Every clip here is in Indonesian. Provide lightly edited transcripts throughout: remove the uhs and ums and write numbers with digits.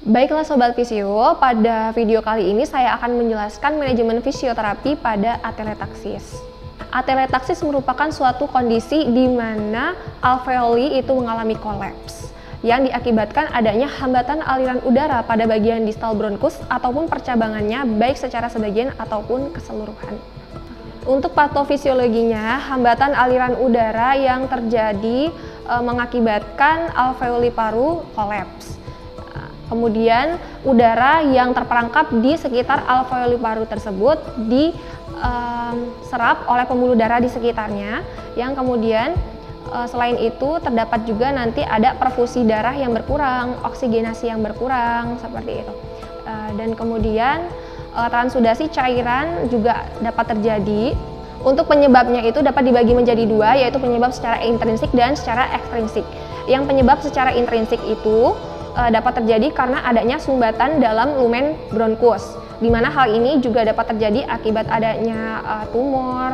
Baiklah Sobat Fisio, pada video kali ini saya akan menjelaskan manajemen fisioterapi pada atelektasis. Atelektasis merupakan suatu kondisi di mana alveoli itu mengalami kolaps yang diakibatkan adanya hambatan aliran udara pada bagian distal bronkus ataupun percabangannya baik secara sebagian ataupun keseluruhan. Untuk patofisiologinya, hambatan aliran udara yang terjadi mengakibatkan alveoli paru kolaps. Kemudian udara yang terperangkap di sekitar alveoli paru tersebut diserap oleh pembuluh darah di sekitarnya, yang kemudian selain itu terdapat juga nanti ada perfusi darah yang berkurang, oksigenasi yang berkurang seperti itu. Dan kemudian transudasi cairan juga dapat terjadi. Untuk penyebabnya itu dapat dibagi menjadi dua, yaitu penyebab secara intrinsik dan secara ekstrinsik. Yang penyebab secara intrinsik itu dapat terjadi karena adanya sumbatan dalam lumen bronkus, di mana hal ini juga dapat terjadi akibat adanya tumor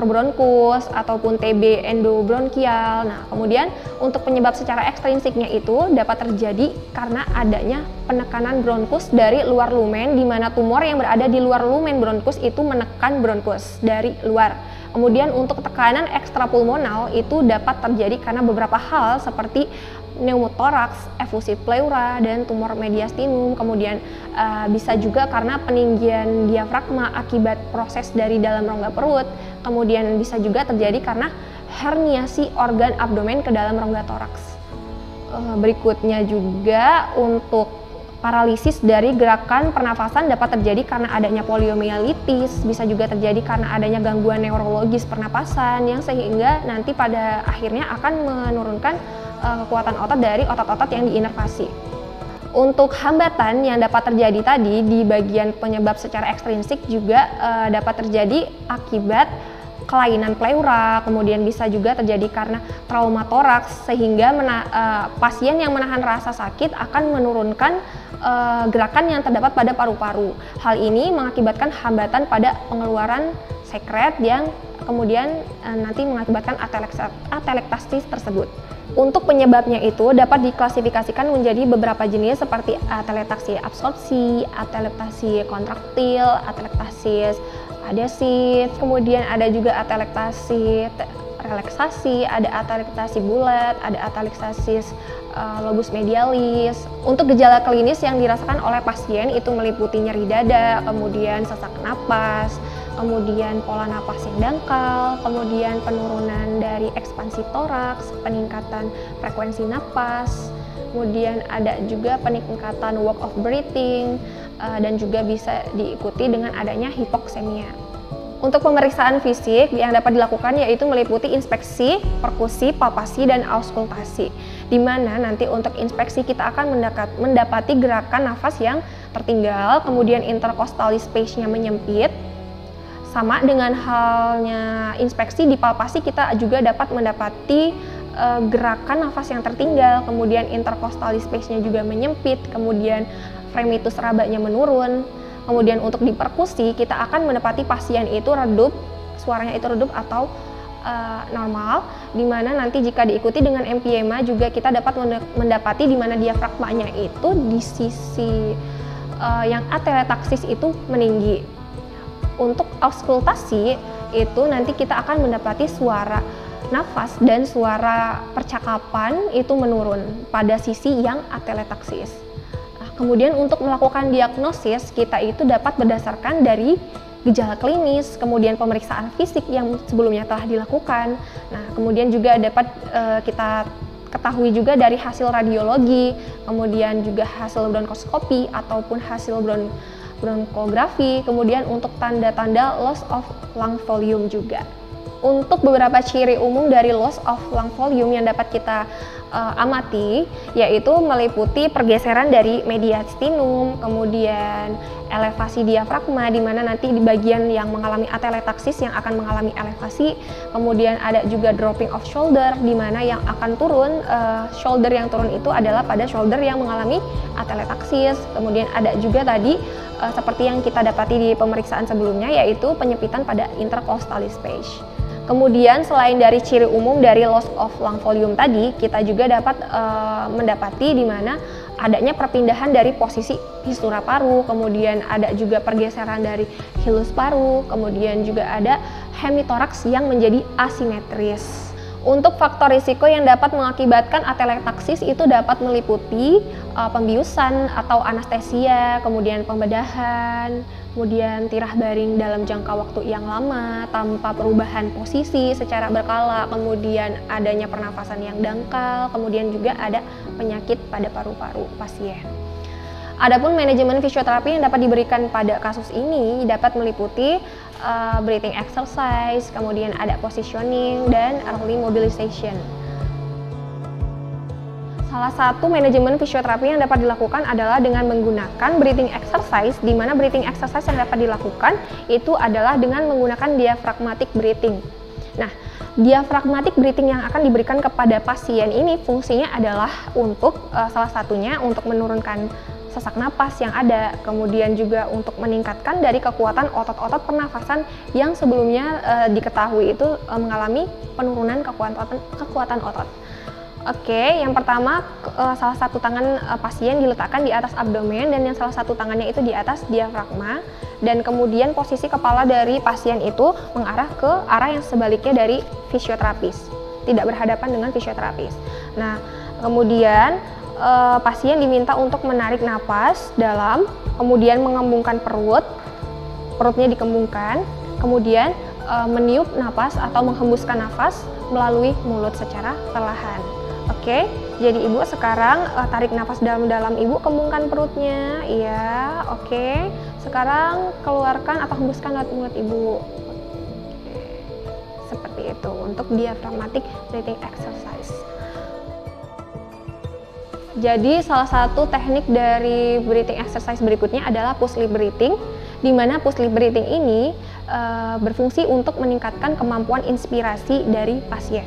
bronkus ataupun TB endobronkial. Nah, kemudian untuk penyebab secara ekstrinsiknya itu dapat terjadi karena adanya penekanan bronkus dari luar lumen, di mana tumor yang berada di luar lumen bronkus itu menekan bronkus dari luar. Kemudian untuk tekanan ekstrapulmonal itu dapat terjadi karena beberapa hal seperti pneumotoraks, efusi pleura, dan tumor mediastinum. Kemudian bisa juga karena peninggian diafragma akibat proses dari dalam rongga perut. Kemudian bisa juga terjadi karena herniasi organ abdomen ke dalam rongga toraks. Berikutnya juga untuk paralisis dari gerakan pernafasan dapat terjadi karena adanya poliomyelitis, bisa juga terjadi karena adanya gangguan neurologis pernapasan yang sehingga nanti pada akhirnya akan menurunkan kekuatan otot dari otot-otot yang diinervasi. Untuk hambatan yang dapat terjadi tadi di bagian penyebab secara ekstrinsik juga dapat terjadi akibat kelainan pleura, kemudian bisa juga terjadi karena trauma toraks sehingga pasien yang menahan rasa sakit akan menurunkan gerakan yang terdapat pada paru-paru. Hal ini mengakibatkan hambatan pada pengeluaran sekret yang kemudian nanti mengakibatkan atelektasis tersebut. Untuk penyebabnya itu dapat diklasifikasikan menjadi beberapa jenis seperti atelektasis absorpsi, atelektasis kontraktil, atelektasis adesif, kemudian ada juga atelektasis relaksasi, ada atelektasis bulat, ada atelektasis lobus medialis. Untuk gejala klinis yang dirasakan oleh pasien itu meliputi nyeri dada, kemudian sesak napas, kemudian pola napas yang dangkal, kemudian penurunan dari ekspansi toraks, peningkatan frekuensi napas, kemudian ada juga peningkatan work of breathing, dan juga bisa diikuti dengan adanya hipoksemia. Untuk pemeriksaan fisik yang dapat dilakukan yaitu meliputi inspeksi, perkusi, palpasi, dan auskultasi, di mana nanti untuk inspeksi kita akan mendapati gerakan nafas yang tertinggal, kemudian intercostal space-nya menyempit. Sama dengan halnya inspeksi, di palpasi kita juga dapat mendapati gerakan nafas yang tertinggal, kemudian intercostal space-nya juga menyempit, kemudian fremitus rabanya menurun. Kemudian untuk di perkusi kita akan mendapati pasien itu redup, suaranya itu redup atau normal, di mana nanti jika diikuti dengan emphysema juga kita dapat mendapati di mana diafragmanya itu di sisi yang atelektasis itu meninggi. Untuk auskultasi itu nanti kita akan mendapati suara nafas dan suara percakapan itu menurun pada sisi yang atelektasis. Kemudian untuk melakukan diagnosis kita itu dapat berdasarkan dari gejala klinis, kemudian pemeriksaan fisik yang sebelumnya telah dilakukan. Nah, kemudian juga dapat kita ketahui juga dari hasil radiologi, kemudian juga hasil bronkoskopi ataupun hasil bronkografi, kemudian untuk tanda-tanda loss of lung volume juga. Untuk beberapa ciri umum dari loss of lung volume yang dapat kita amati, yaitu meliputi pergeseran dari mediastinum, kemudian elevasi diafragma, di mana nanti di bagian yang mengalami atelektasis yang akan mengalami elevasi, kemudian ada juga dropping of shoulder, di mana yang akan turun, shoulder yang turun itu adalah pada shoulder yang mengalami atelektasis. Kemudian ada juga tadi seperti yang kita dapati di pemeriksaan sebelumnya, yaitu penyempitan pada intercostal space. Kemudian selain dari ciri umum dari loss of lung volume tadi, kita juga dapat mendapati di mana adanya perpindahan dari posisi fisura paru, kemudian ada juga pergeseran dari hilus paru, kemudian juga ada hemitoraks yang menjadi asimetris. Untuk faktor risiko yang dapat mengakibatkan atelektaksis itu dapat meliputi pembiusan atau anestesia, kemudian pembedahan, kemudian tirah baring dalam jangka waktu yang lama tanpa perubahan posisi secara berkala, kemudian adanya pernafasan yang dangkal, kemudian juga ada penyakit pada paru-paru pasien. Adapun manajemen fisioterapi yang dapat diberikan pada kasus ini dapat meliputi breathing exercise, kemudian ada positioning dan early mobilization. Salah satu manajemen fisioterapi yang dapat dilakukan adalah dengan menggunakan breathing exercise, di mana breathing exercise yang dapat dilakukan itu adalah dengan menggunakan diaphragmatic breathing. Nah, diaphragmatic breathing yang akan diberikan kepada pasien ini fungsinya adalah untuk salah satunya untuk menurunkan sesak napas yang ada, kemudian juga untuk meningkatkan dari kekuatan otot-otot pernafasan yang sebelumnya diketahui itu mengalami penurunan kekuatan otot. Oke, yang pertama salah satu tangan pasien diletakkan di atas abdomen dan yang salah satu tangannya itu di atas diafragma, dan kemudian posisi kepala dari pasien itu mengarah ke arah yang sebaliknya dari fisioterapis, tidak berhadapan dengan fisioterapis. Nah, kemudian pasien diminta untuk menarik napas dalam, kemudian mengembungkan perutnya dikembungkan, kemudian meniup napas atau menghembuskan nafas melalui mulut secara perlahan. Oke, jadi ibu sekarang tarik nafas dalam-dalam, ibu kembungkan perutnya, iya, oke. Sekarang keluarkan atau hembuskan lewat mulut ibu. Oke. Seperti itu untuk diaphragmatic breathing exercise. Jadi salah satu teknik dari breathing exercise berikutnya adalah push lip breathing, di mana push lip breathing ini berfungsi untuk meningkatkan kemampuan inspirasi dari pasien.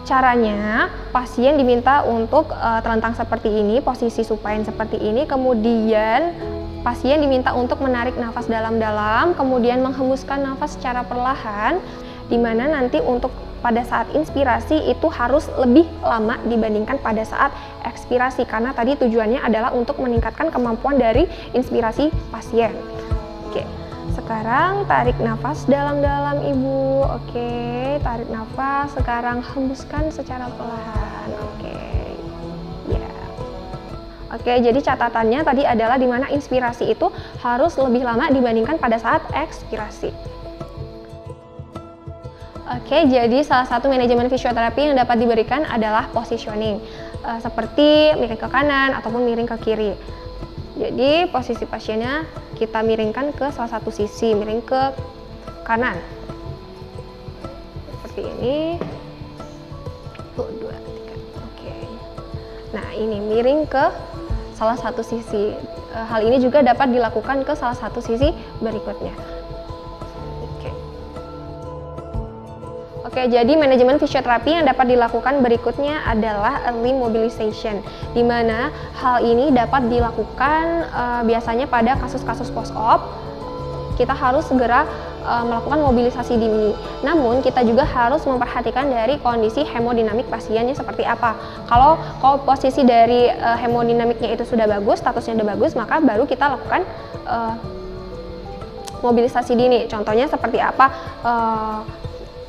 Caranya, pasien diminta untuk terlentang seperti ini, posisi supine seperti ini, kemudian pasien diminta untuk menarik nafas dalam-dalam, kemudian menghembuskan nafas secara perlahan, di mana nanti untuk pada saat inspirasi itu harus lebih lama dibandingkan pada saat ekspirasi, karena tadi tujuannya adalah untuk meningkatkan kemampuan dari inspirasi pasien. Oke, sekarang tarik nafas dalam-dalam ibu. Oke, tarik nafas, sekarang hembuskan secara perlahan. Oke, ya. Oke, jadi catatannya tadi adalah di mana inspirasi itu harus lebih lama dibandingkan pada saat ekspirasi. Oke, jadi salah satu manajemen fisioterapi yang dapat diberikan adalah positioning, seperti miring ke kanan ataupun miring ke kiri. Jadi posisi pasiennya kita miringkan ke salah satu sisi, miring ke kanan, seperti ini. 1, 2, 3. Oke. Nah, ini miring ke salah satu sisi. Hal ini juga dapat dilakukan ke salah satu sisi berikutnya. Oke, jadi manajemen fisioterapi yang dapat dilakukan berikutnya adalah early mobilization, di mana hal ini dapat dilakukan biasanya pada kasus-kasus post-op. Kita harus segera melakukan mobilisasi dini. Namun, kita juga harus memperhatikan dari kondisi hemodinamik pasiennya seperti apa. Kalau posisi dari hemodinamiknya itu sudah bagus, statusnya sudah bagus, maka baru kita lakukan mobilisasi dini. Contohnya seperti apa?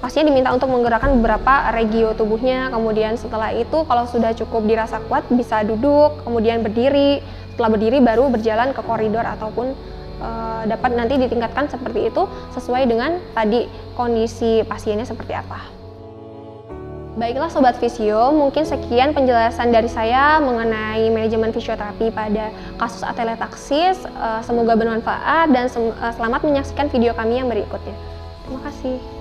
Pasien diminta untuk menggerakkan beberapa regio tubuhnya, kemudian setelah itu kalau sudah cukup dirasa kuat bisa duduk, kemudian berdiri. Setelah berdiri baru berjalan ke koridor ataupun dapat nanti ditingkatkan seperti itu sesuai dengan tadi kondisi pasiennya seperti apa. Baiklah Sobat Fisio, mungkin sekian penjelasan dari saya mengenai manajemen fisioterapi pada kasus atelektaksis. Semoga bermanfaat dan selamat menyaksikan video kami yang berikutnya. Terima kasih.